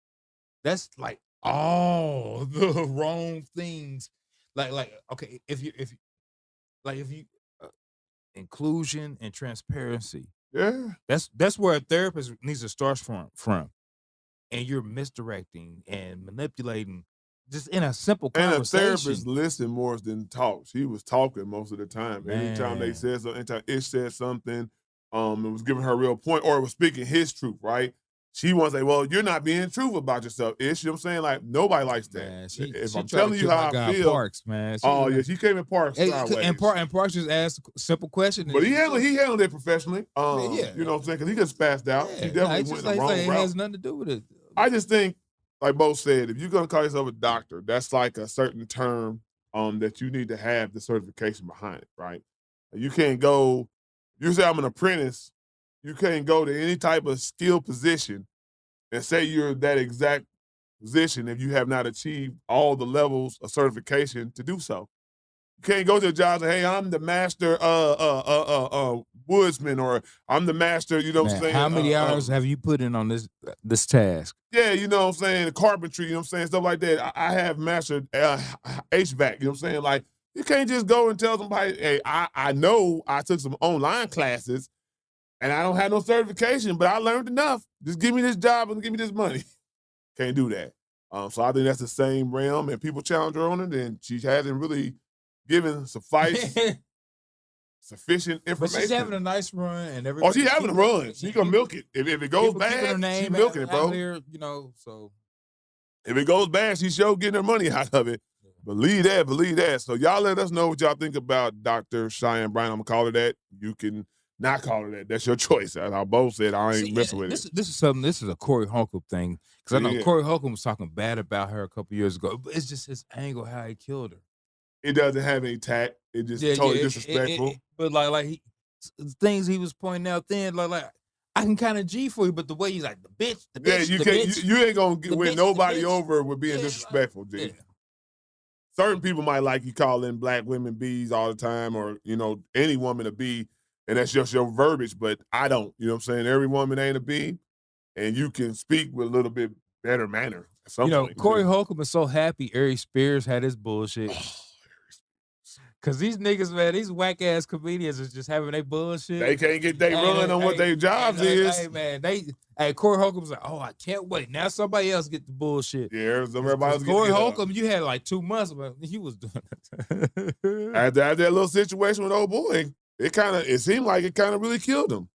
that's like all the wrong things. Like okay, if you inclusion and transparency. Yeah. That's where a therapist needs to start from. And you're misdirecting and manipulating just in a simple conversation. And a therapist listen more than talk. She was talking most of the time. Anytime they said something, anytime Ish said something, it was giving her a real point, or it was speaking his truth, right? She wants to say, well, you're not being truthful about yourself, Ish. You know what I'm saying? Like, nobody likes that. Man, if she I'm telling you how I feel. Parks, man. She came in Parks. And Parks just asked a simple question. But he handled it professionally. You know what I'm saying? Because he just passed out. He definitely went the wrong route. It has nothing to do with it. I just think, like Bo said, if you're going to call yourself a doctor, that's like a certain term that you need to have the certification behind it, right? You can't go, you say I'm an apprentice, you can't go to any type of skill position and say you're that exact position if you have not achieved all the levels of certification to do so. You can't go to a job and say, hey, I'm the master woodsman, or I'm the master, you know what I'm saying? How many hours have you put in on this task? Yeah, you know what I'm saying? Carpentry, you know what I'm saying? Stuff like that. I have mastered HVAC, you know what I'm saying? Like, you can't just go and tell somebody, hey, I know I took some online classes and I don't have no certification, but I learned enough. Just give me this job and give me this money. Can't do that. So I think that's the same realm, and people challenge her on it, and she hasn't really given sufficient information. But she's having a nice run, and everybody. Oh, she's having a run. She's gonna milk it. If it goes bad, she's milking it, bro. Here, you know, so if it goes bad, she's sure getting her money out of it. Believe that. So y'all let us know what y'all think about Dr. Cheyenne Brown. I'm gonna call her that. You can not call her that. That's your choice. As I both said, I ain't messing with it. This is a Corey Holcomb thing, because I know Corey Holcomb was talking bad about her a couple years ago. But it's just his angle, how he killed her. It doesn't have any tact. It just totally disrespectful. But like things he was pointing out then, like I can kind of G for you, but the way he's like the bitch. You ain't gonna win nobody over with being disrespectful, G. Yeah. Certain people might like you calling black women bees all the time, or any woman a bee, and that's just your verbiage. But I don't. You know what I'm saying? Every woman ain't a bee, and you can speak with a little bit better manner. Corey Holcomb is so happy Ari Spears had his bullshit. Cause these niggas, man, these whack ass comedians is just having their bullshit. They can't get their run on what their jobs is. Hey man, Corey Holcomb's like, oh, I can't wait. Now somebody else get the bullshit. Yeah, everybody else. Corey Holcomb, you had like 2 months, but he was doing it. After that little situation with old boy, it seemed like it kind of really killed him.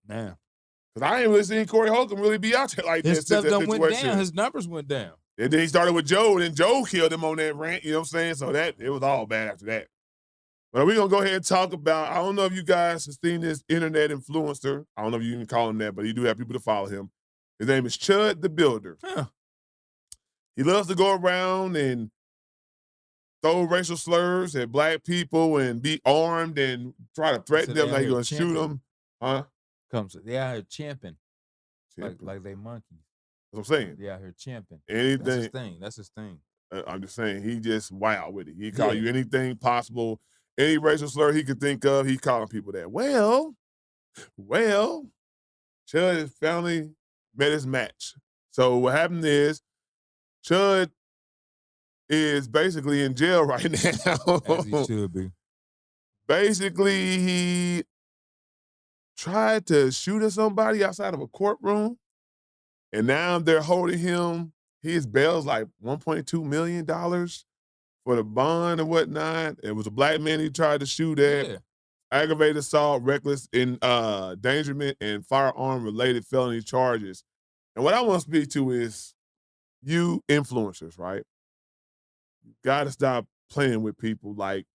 Man, because I ain't really seen Corey Holcomb really be out there like his stuff done went down. His numbers went down. And then he started with Joe, and then Joe killed him on that rant. You know what I'm saying? So it was all bad after that. But we're going to go ahead and talk about, I don't know if you guys have seen this internet influencer. I don't know if you can call him that, but he do have people to follow him. His name is Chud the Builder. Huh. He loves to go around and throw racial slurs at black people and be armed and try to threaten them like he's going to shoot them. Huh? They out here champing. Like they monkeys. That's what I'm saying. Yeah, out here champing. Anything. That's his thing. That's his thing. I'm just saying, he just wild with it. He call Yeah. you anything possible, any racial slur he could think of, he calling people that. Well, Chud finally met his match. So what happened is, Chud is basically in jail right now. As he should be. Basically, he tried to shoot at somebody outside of a courtroom, and now they're holding him. His bail's like $1.2 million for the bond and whatnot. It was a black man he tried to shoot at. Yeah. Aggravated assault, reckless endangerment, and firearm-related felony charges. And what I want to speak to is you influencers, right? You got to stop playing with people like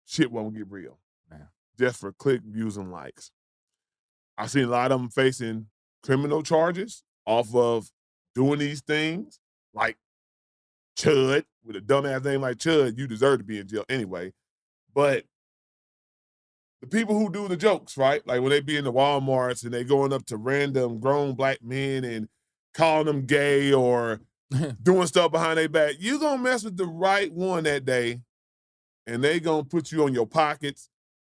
shit won't get real. Man. Just for click, views, and likes. I've seen a lot of them facing criminal charges off of doing these things, like Chud, with a dumbass name like Chud. You deserve to be in jail anyway. But the people who do the jokes, right? Like when they be in the Walmarts and they going up to random grown black men and calling them gay or doing stuff behind their back, you gonna mess with the right one that day, and they gonna put you on your pockets,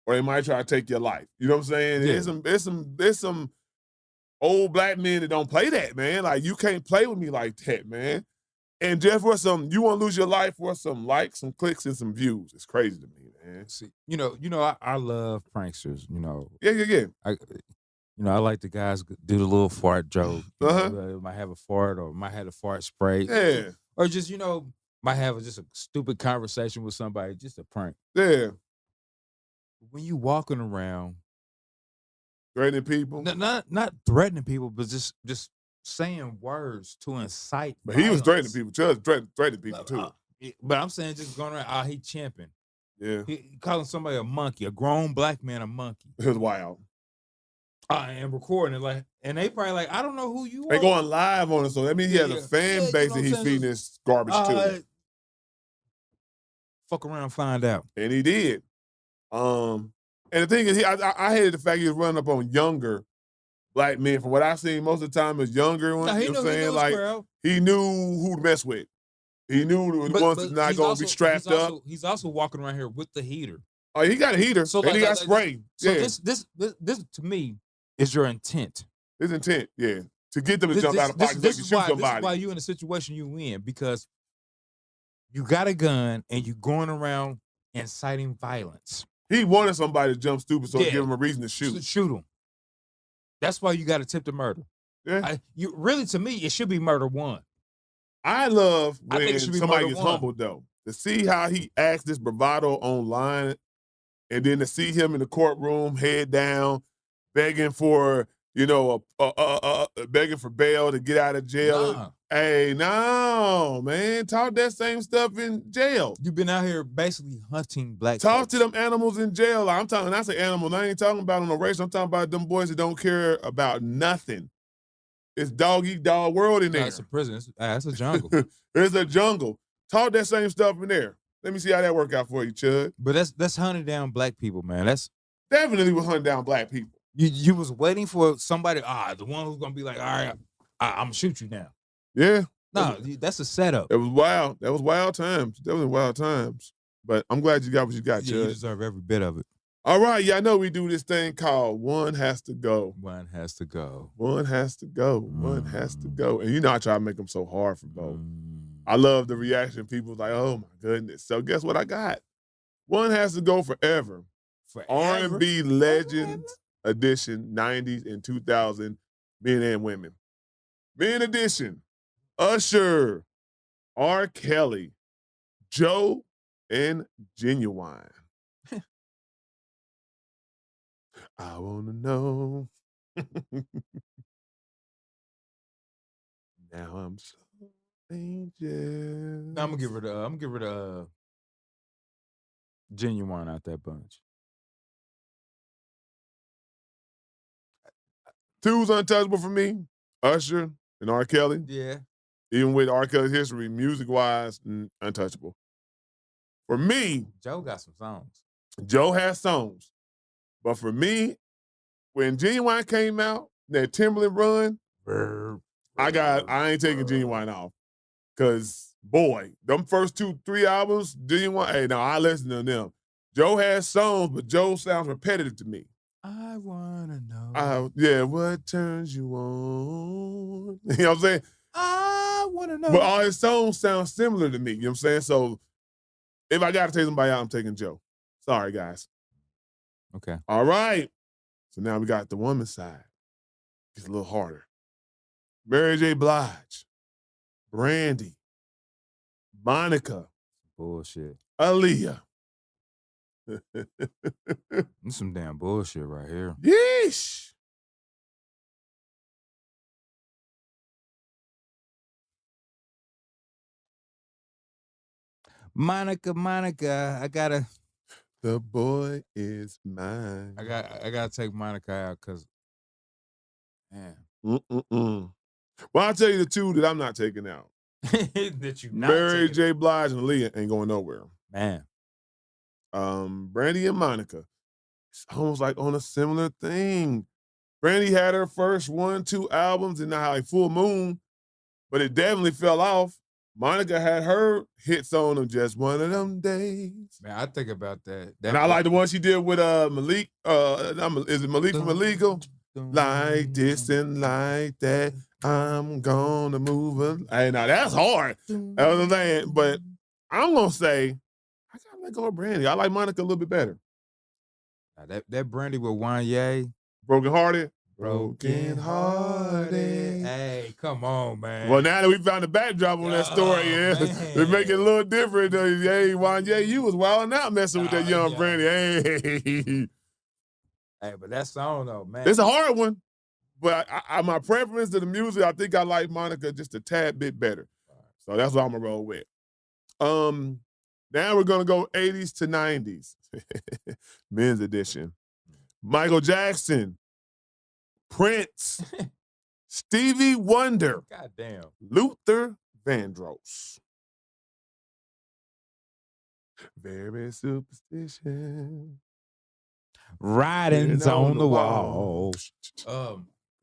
or they might try to take your life. You know what I'm saying? Yeah. There's some old black men that don't play that, man. Like, you can't play with me like that, man. And just for you want to lose your life for some likes, some clicks, and some views. It's crazy to me, man. See, I love pranksters. Yeah. I like the guys do the little fart joke. Uh-huh. Might have a fart or might have a fart spray. Yeah. Or just, might have just a stupid conversation with somebody, just a prank. Yeah. When you walking around, threatening people, not threatening people, but just saying words to incite. But he was threatening people. Chud threatening people too. But I'm saying just going around, he champing. Yeah. He calling somebody a monkey, a grown black man a monkey. It was wild. And recording it and they probably like, I don't know who you are. They going live on it, so that means he has a fan base that he's feeding this garbage to. Fuck around, find out. And he did. And the thing is, I hated the fact he was running up on younger black men. From what I've seen, most of the time it's younger ones. You know what I'm saying? Like, he knew who to mess with. He knew the ones that's not going to be strapped up. He's also walking around here with the heater. Oh, he got a heater, and he got spray. So this to me is your intent. His intent, yeah, to get them to jump out of pocket so you can shoot somebody. This is why you in the situation you in, because you got a gun and you going around inciting violence. He wanted somebody to jump stupid, so give him a reason to shoot. Shoot him. That's why you got to tip the murder. Yeah. To me, it should be murder one. I love when somebody gets humbled, though. To see how he acts this bravado online, and then to see him in the courtroom, head down, begging for, begging for bail to get out of jail. Nah. Hey, no, man. Talk that same stuff in jail. You've been out here basically hunting black Talk folks. to them animals in jail. I'm talking, when I say animals, I ain't talking about no race. I'm talking about them boys that don't care about nothing. It's dog-eat-dog world in there. It's a prison. It's a jungle. It's a jungle. Talk that same stuff in there. Let me see how that work out for you, Chud. But that's hunting down black people, man. That's definitely was hunting down black people. You was waiting for somebody, the one who's gonna be like, all right, I'm gonna shoot you now. Yeah. No, that's a setup. It was wild. That was wild times. That was wild times. But I'm glad you got what you got, Chud. You deserve every bit of it. All right, I know we do this thing called One Has to Go. One has to go. One has to go. One has to go. And I try to make them so hard for both. I love the reaction. People like, oh my goodness. So guess what I got? One Has to Go Forever. R&B Legends Edition, 90s and 2000, men and women. Men Edition, Usher, R. Kelly, Joe, and Genuine. I want to know. Now I'm so anxious. I'm gonna give rid of Genuine out that bunch. Two's untouchable for me. Usher and R. Kelly. Yeah. Even with R. Kelly's history, music-wise, untouchable. For me, Joe got some songs. Joe has songs. But for me, when Genuine came out, that Timberland run, I ain't taking Genuine off. Cause boy, them first 2-3 albums, Genuine, hey, now I listen to them. Joe has songs, but Joe sounds repetitive to me. I wanna know. Yeah, what turns you on? You know what I'm saying? I wanna know. But all his songs sound similar to me. You know what I'm saying? So if I gotta take somebody out, I'm taking Joe. Sorry, guys. Okay. All right. So now we got the woman's side. It's a little harder. Mary J. Blige, Brandy, Monica, Bullshit. Aaliyah. This some damn bullshit right here. Yeesh. Monica, I gotta. The boy is mine. I gotta take Monica out because, man. Well, I'll tell you the two that I'm not taking out. That you not Mary taking. J. Blige and Aaliyah ain't going nowhere. Man. Brandy and Monica. It's almost like on a similar thing. Brandy had her first 1-2 albums and now like Full Moon, but it definitely fell off. Monica had her hits on them, Just One of Them Days. Man, I think about that. And I like the one she did with Malik. Is it Malik from Illegal? Like this and like that, I'm gonna move her. Hey, now that's hard. That's the thing. But I'm gonna say, I gotta let go of Brandy. I like Monica a little bit better. That Brandy with Wanye. Broken Hearted. Hey, come on, man. Well, now that we found the backdrop on that story, we make it a little different. Hey, Wanye, you was wilding out messing with that young Brandy. Hey. Hey, but that song though, man. It's a hard one, but my preference to the music, I think I like Monica just a tad bit better. So that's what I'm gonna roll with. Now we're gonna go 80s to 90s. Men's edition. Michael Jackson, Prince, Stevie Wonder, goddamn, Luther Vandross. Very superstition. Writings on the wall.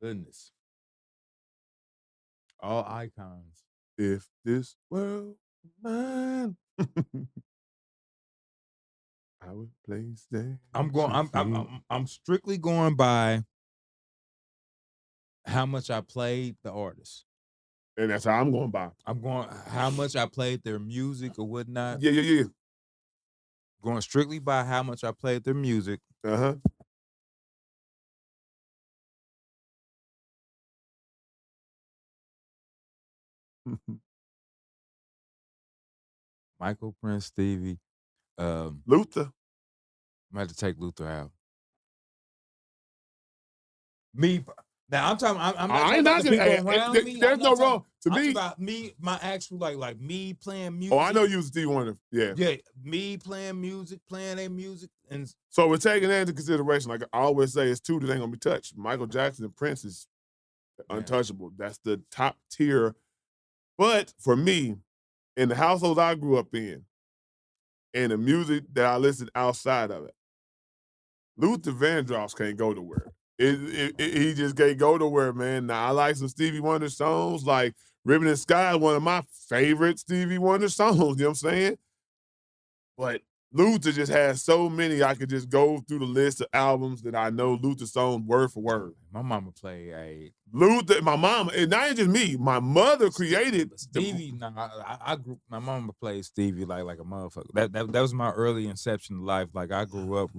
Goodness. All icons. If this world were mine, I would place there. I'm strictly going by how much I played the artist. And that's how I'm going by. I'm going how much I played their music or whatnot. Yeah. Going strictly by how much I played their music. Uh-huh. Michael, Prince, Stevie, Luther. I'm going to take Luther out. Me now, I'm talking. I'm not talking about people around me. There's no wrong. To I'm me, about me, my actual like me playing music. Oh, I know you was Stevie Wonder. Yeah. Yeah, me playing music, playing their music, and so we're taking that into consideration. Like I always say, it's two that ain't gonna be touched. Michael Jackson and Prince is untouchable. That's the top tier. But for me, in the household I grew up in, and the music that I listened outside of it, Luther Vandross can't go nowhere. He just can't go nowhere, man. Now, I like some Stevie Wonder songs, like Ribbon and Sky is one of my favorite Stevie Wonder songs, you know what I'm saying? But Luther just has so many, I could just go through the list of albums that I know Luther songs word for word. My mama played Luther, my mama, and not just me, my mother created Stevie. I grew. My mama played Stevie like a motherfucker. That was my early inception of life. Like I grew up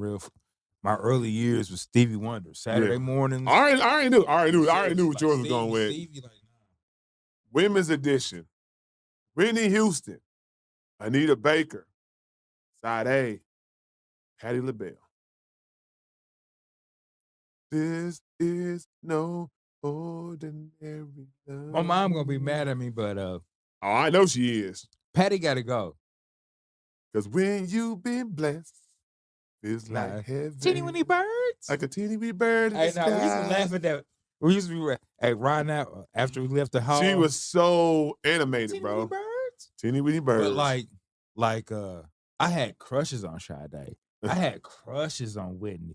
my early years was Stevie Wonder. Saturday mornings. I already knew what yours was going with. Stevie, Women's edition. Whitney Houston, Anita Baker, Side A, Patti LaBelle. This is no ordinary love. My mom gonna be mad at me, but oh, I know she is. Patty gotta go. Cause when you've been blessed, it's like heaven. Teeny weeny birds. Like a teeny wee bird in the sky. We used to laugh at that. We used to be right now after we left the hall. She was so animated, teeny bro. Weeny birds. Teeny weeny birds. But like I had crushes on Sade. I had crushes on Whitney.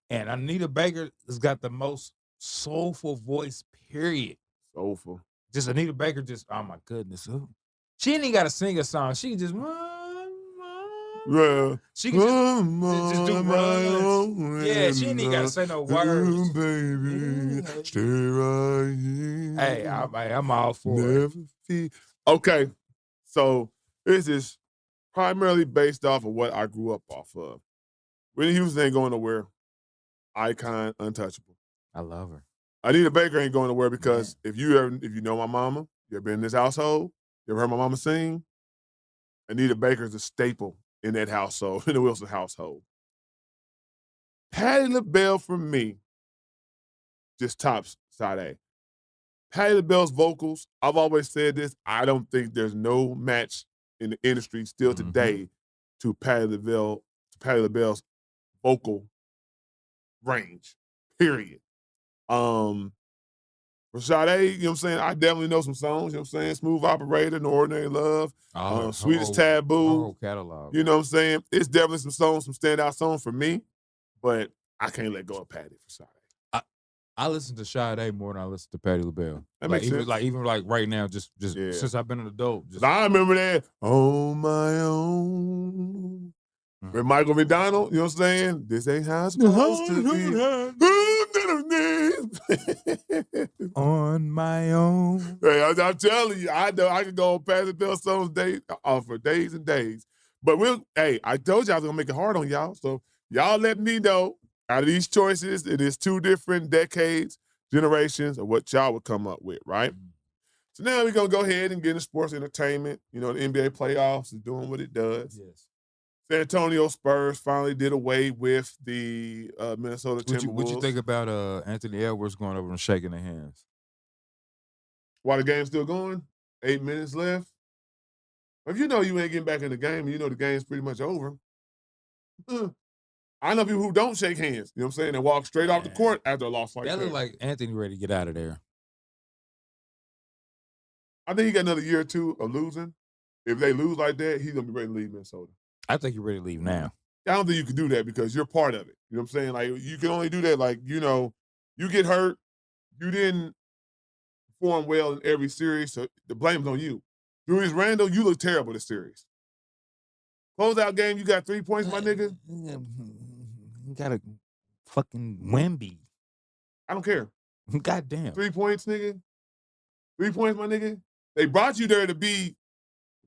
And Anita Baker has got the most soulful voice, period. Soulful. Just Anita Baker, oh my goodness. She ain't even got to sing a song. She can just, Yeah. she can just do runs. Yeah, she ain't even got to say no words. Baby, stay right here. Hey, I'm all for Never it. Okay, so this is primarily based off of what I grew up off of. Whitney Houston ain't going nowhere. Icon, untouchable. I love her. Anita Baker ain't going nowhere because if you know my mama, you ever been in this household, you ever heard my mama sing? Anita Baker is a staple in that household, in the Wilson household. Patti LaBelle for me just tops side A. Patti LaBelle's vocals, I've always said this, I don't think there's no match in the industry still today to Patti LaBelle's vocal range, period. For Sade, you know what I'm saying? I definitely know some songs, you know what I'm saying? Smooth Operator, No Ordinary Love, Sweetest Taboo. Whole catalog. You know what I'm saying? It's definitely some songs, some standout songs for me, but I can't let go of Patti for Sade. I listen to Sade more than I listen to Patti LaBelle. That makes sense. Even right now, just since I've been an adult. I remember that On My Own. With Michael McDonald, you know what I'm saying? This ain't how it's supposed to be. On my own. Hey, I'm telling you, I know I can go on Patti LaBelle songs for days and days. But I told you I was gonna make it hard on y'all. So y'all let me know out of these choices, it is 2 different decades, generations of what y'all would come up with, right? So now we're gonna go ahead and get into sports entertainment. You know, the NBA playoffs is doing what it does. Yes. San Antonio Spurs finally did away with the Minnesota Timberwolves. What you think about Anthony Edwards going over and shaking their hands? While the game's still going, 8 minutes left. If you know you ain't getting back in the game and you know the game's pretty much over, I know people who don't shake hands, you know what I'm saying, and walk straight off the court after a loss like that. That look like Anthony ready to get out of there. I think he got another year or 2 of losing. If they lose like that, he's going to be ready to leave Minnesota. I think you're ready to leave now. I don't think you can do that because you're part of it. You know what I'm saying? Like, you can only do that, like, you know, you get hurt, you didn't perform well in every series, so the blame's on you. Julius Randle, you look terrible this series. Closeout game, you got 3 points, my nigga. You got a fucking Wemby. I don't care. Goddamn. 3 points, nigga. 3 points, my nigga. They brought you there to be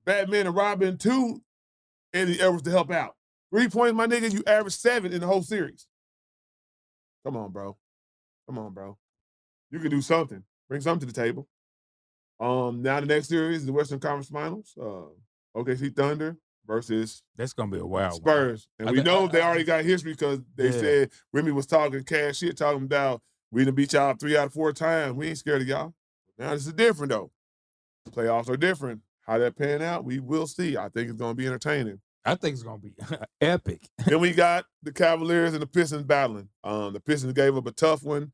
Batman and Robin 2, Anthony Edwards to help out. 3 points, my nigga, you averaged 7 in the whole series. Come on, bro. Come on, bro. You can do something. Bring something to the table. Now the next series is the Western Conference Finals. OKC Thunder versus that's gonna be a wild Spurs. And we know they already got history because they said Remy was talking cash shit, talking about we done beat y'all 3 out of 4 times. We ain't scared of y'all. Now this is different though. The playoffs are different. How that pan out, we will see. I think it's gonna be entertaining. I think it's gonna be epic. Then we got the Cavaliers and the Pistons battling. The Pistons gave up a tough one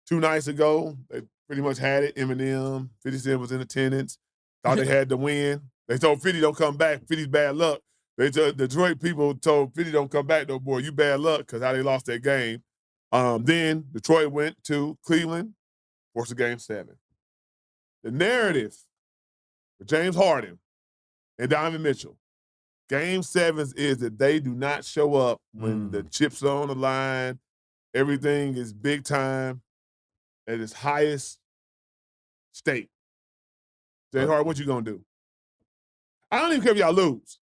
2 nights ago. They pretty much had it. Eminem, 50 Cent was in attendance. Thought they had to win. They told 50 don't come back. 50's bad luck. Detroit people told 50 don't come back no more. You bad luck because how they lost that game. Then Detroit went to Cleveland, forced a game 7. The narrative for James Harden and Donovan Mitchell, game 7s is that they do not show up when the chips are on the line. Everything is big time at its highest stake. James Harden, what you gonna do? I don't even care if y'all lose.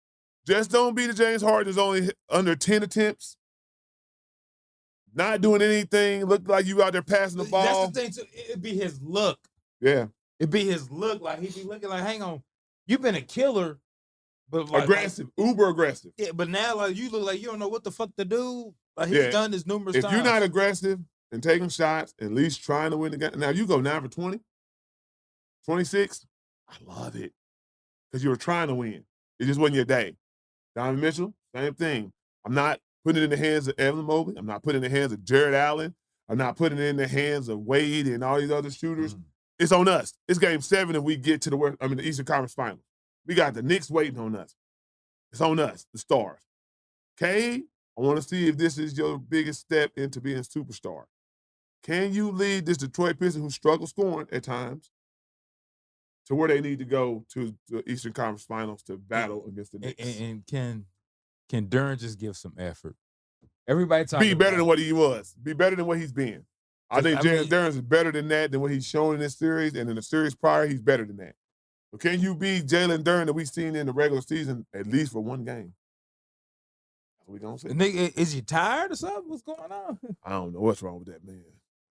Just don't be the James Harden that's only under 10 attempts. Not doing anything. Look like you out there passing the ball. That's the thing, too. It'd be his look. Yeah. It'd be his look. Like, he'd be looking like, hang on. You've been a killer. But aggressive. Uber aggressive. Yeah, but now, like, you look like you don't know what the fuck to do. Like, he's done this numerous times. If you're not aggressive and taking shots, at least trying to win the game. Now, you go 9 for 20, 26. I love it. Because you were trying to win. It just wasn't your day. Donovan Mitchell, same thing. I'm not putting it in the hands of Evan Mobley. I'm not putting it in the hands of Jared Allen. I'm not putting it in the hands of Wade and all these other shooters. It's on us. It's game 7 and we get to the Eastern Conference Finals. We got the Knicks waiting on us. It's on us, the Stars. Cade, I want to see if this is your biggest step into being a superstar. Can you lead this Detroit Pistons who struggle scoring at times to where they need to go to the Eastern Conference Finals to battle against the Knicks. And can Duran just give some effort? Everybody talking Be better about than what he was. Be better than what he's been. I think Jalen Duran is better than that, than what he's shown in this series, and in the series prior, he's better than that. But can you be Jalen Duran that we've seen in the regular season at least for one game? That's what we gonna say. Nigga, is he tired or something? What's going on? I don't know what's wrong with that man.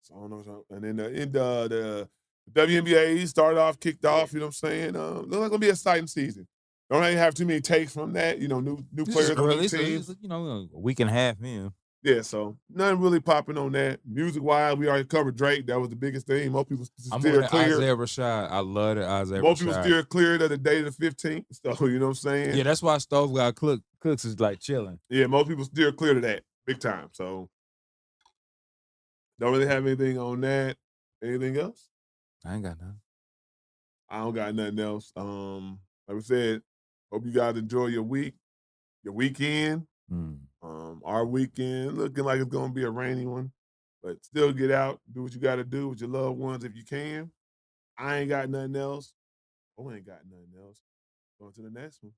So I don't know what's wrong. And then the WNBA kicked off. You know what I'm saying? Looks like gonna be an exciting season. Don't really have too many takes from that. You know, new players on the team. You know, a week and a half in. Yeah, so nothing really popping on that. Music-wise, we already covered Drake. That was the biggest thing. Most people steer clear. Isaiah Rashad. I love it, Isaiah Rashad. Most people steer clear of the day of the 15th. So, you know what I'm saying? Yeah, that's why Stove got Cooks is like chilling. Yeah, most people steer clear to that big time. So, don't really have anything on that. Anything else? I ain't got nothing. I don't got nothing else. Like I said, hope you guys enjoy your week, your weekend. Our weekend looking like it's gonna be a rainy one, but still get out, do what you got to do with your loved ones if you can. I ain't got nothing else. I ain't got nothing else. Going to the next one.